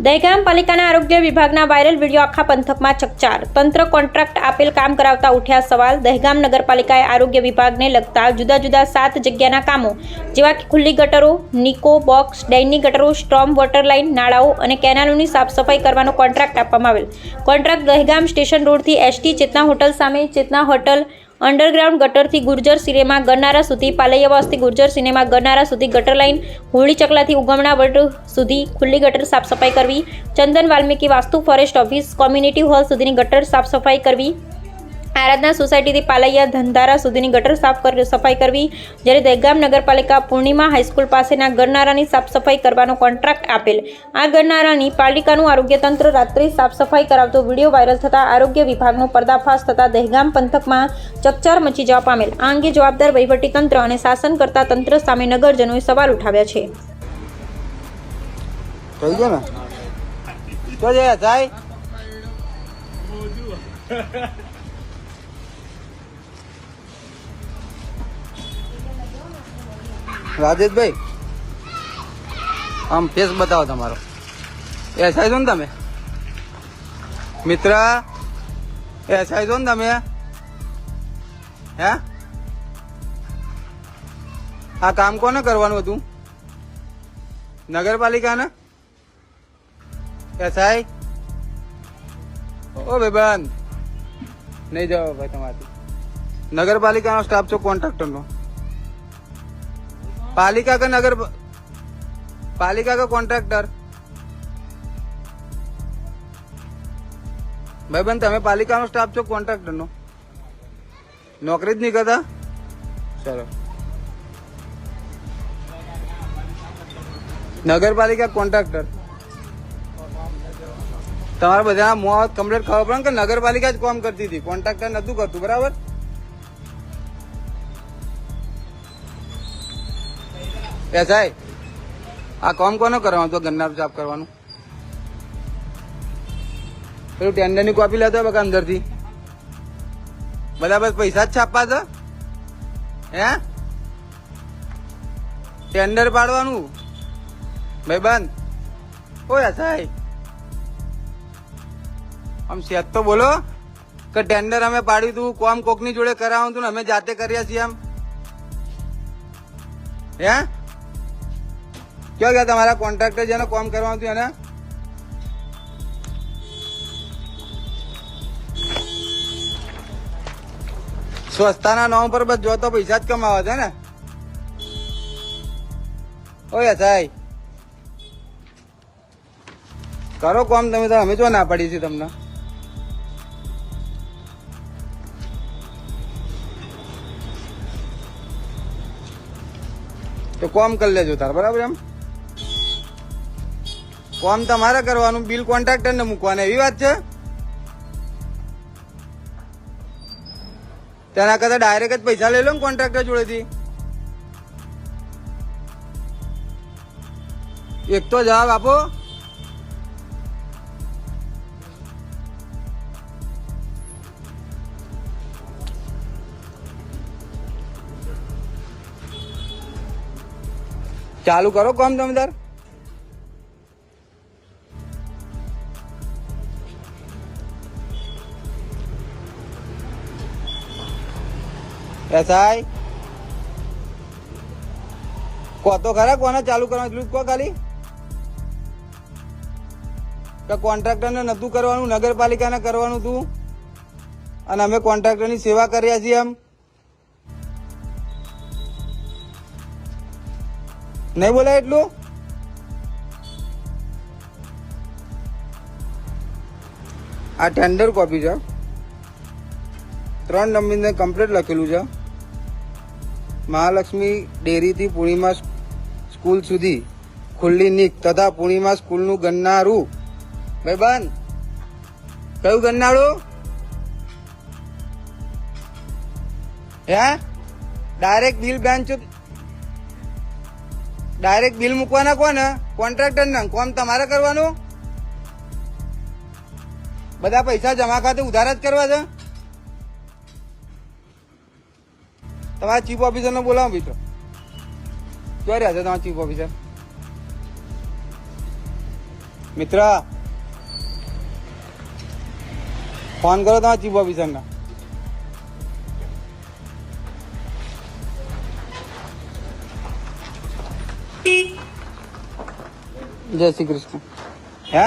દહેગામ પાલિકાના આરોગ્ય વિભાગના વાયરલ વિડીયો આખા પંથકમાં ચકચાર. તંત્ર કોન્ટ્રાક્ટ આપેલ કામ કરાવતા ઉઠ્યા સવાલ. દહેગામ નગરપાલિકાએ આરોગ્ય વિભાગને લગતા જુદા જુદા 7 જગ્યાના કામો જેવા કે ખુલ્લી ગટરો, નિકો બોક્સ, ડેઇનની ગટરો, સ્ટ્રોમ વોટર લાઇન, નાળાઓ અને કેનાલોની સાફ સફાઈ કરવાનો કોન્ટ્રાક્ટ આપવામાં આવેલ. કોન્ટ્રાક્ટ દહેગામ સ્ટેશન રોડથી એસટી ચેતના હોટલ સામે, ચેતના હોટલ અંડરગ્રાઉન્ડ ગટરથી ગુર્જર સિનેમા ગરનારા સુધી, પાલૈયાવાસથી ગુર્જર સિનેમા ગરનારા સુધી ગટર લાઇન, હોળી ચકલાથી ઉગમણા વડ સુધી ખુલ્લી ગટર સાફ સફાઈ કરવી, ચંદન વાલ્મીકી વાસ્તુ ફોરેસ્ટ ઓફિસ કોમ્યુનિટી હોલ સુધીની ગટર સાફ સફાઈ કરવી, આરાધના સોસાયટીથી પાલૈયા ધંધારા સુધીની ગટર સફાઈ કરવી. જ્યારે દહેગામ નગરપાલિકા પૂર્ણિમા હાઈસ્કૂલ પાસેના ગરનારાની સાફ સફાઈ કરવાનો કોન્ટ્રાક્ટ આપેલ. આ ગરનારાની પાલિકાનું આરોગ્ય તંત્ર રાત્રે સાફ સફાઈ કરાવતો વિડીયો વાયરલ થતાં આરોગ્ય વિભાગનો પર્દાફાશ થતાં દહેગામ પંથકમાં ચકચાર મચી જવા પામેલ. આ અંગે જવાબદાર વહીવટી તંત્ર અને શાસન કરતા તંત્ર સામે નગરજનોએ સવાલ ઉઠાવ્યા છે. રાજેશભાઈ, આમ ફેસ બતાવો તમારો. એસઆઈ છો ને તમે? મિત્ર એસઆઈ છો ને તમે? હે, આ કામ કોને કરવાનું હતું? નગરપાલિકાને? એસઆઈ ઓ ભાઈબંધ, નહીં જવાબ ભાઈ તમારાથી. નગરપાલિકાનો સ્ટાફ છો, કોન્ટ્રાક્ટરનો? पालिका का नगर पालिका का कॉन्ट्रैक्टर भाई बन तमें पालिका नो स्टाफ छो, कॉन्ट्रैक्टर नो नौकरी ज नहीं करता? चलो, नगरपालिका कॉन्ट्रैक्टर તમારા બધા મોં કમ્પ્લીટ ખબર પડે કે નગરપાલિકા જ કામ કરતી હતી, કોન્ટ્રાક્ટર નતું કરતું, બરાબર? એસાઈ, આ કામ કોનો કરવાનું તો ગન્નાર સાફ કરવાનું? પેલું ટેન્ડર ની કોપી લેતો બકા અંદરથી બધા બસ પૈસા જ છાપવા છે? હે, ટેન્ડર પાડવાનું ભાઈબંધ? ઓ એસાઈ, આમ સેત તો બોલો કે ટેન્ડર અમે પાડ્યું હતું, કોમ કોકની જોડે કરાવું હતું ને અમે જાતે કર્યા છીએ. આમ હે, ક્યાં ગયા તમારા કોન્ટ્રાક્ટર જેને કામ કરવાનું હતું એને? સ્વચ્છતાના નામ પર બસ જો તો પૈસા જ કમાવા છે ને? ઓય સાહેબ, કરો કામ તમે તો, અમે જો ના પાડી છે તમને. તો કામ કરી લેજો તાર, બરાબર? એમ કામ તમારે કરવાનું, બિલ કોન્ટ્રાક્ટર ને મૂકવાનું, એવી વાત છે? તેના કરતા ડાયરેક્ટ જ પૈસા લઈ લો ને કોન્ટ્રાક્ટર જોડેથી. એક તો જવાબ આપો. ચાલુ કરો કામ તમે તાર. એસાઈ, કો તો ખરા કોને ચાલુ કરવાનું એટલું કો ખાલી. કે કોન્ટ્રાક્ટર ને નતું કરવાનું, નગરપાલિકાને કરવાનું હતું, અને અમે કોન્ટ્રાક્ટર ની સેવા કર્યા છીએ. એમ નહીં બોલાય એટલું? આ ટેન્ડર કોપી છે, 3 નંબરને કમ્પ્લીટ લખેલું છે. મહાલક્ષ્મી ડેરીથી પૂર્ણિમા સ્કૂલ સુધી ખુલ્લી નીક તથા પૂર્ણિમા સ્કૂલનું ગન્નારું. ભાઈ બંધ, કયું ગન્નારું? હે, direct bill bench, direct bill મૂકવાના કોને? કોન્ટ્રાક્ટર ને. કોમ તમારે કરવાનું, બધા પૈસા જમા ખાતે ઉધાર જ કરવા છે. તમારા ચીફ ઓફિસર ને બોલાવો મિત્રો. ક્યાં રહ્યા છે તમારા ચીફ ઓફિસર? મિત્ર ફોન કરો તમારા ચીફ ઓફિસરને. જય શ્રી કૃષ્ણ. હે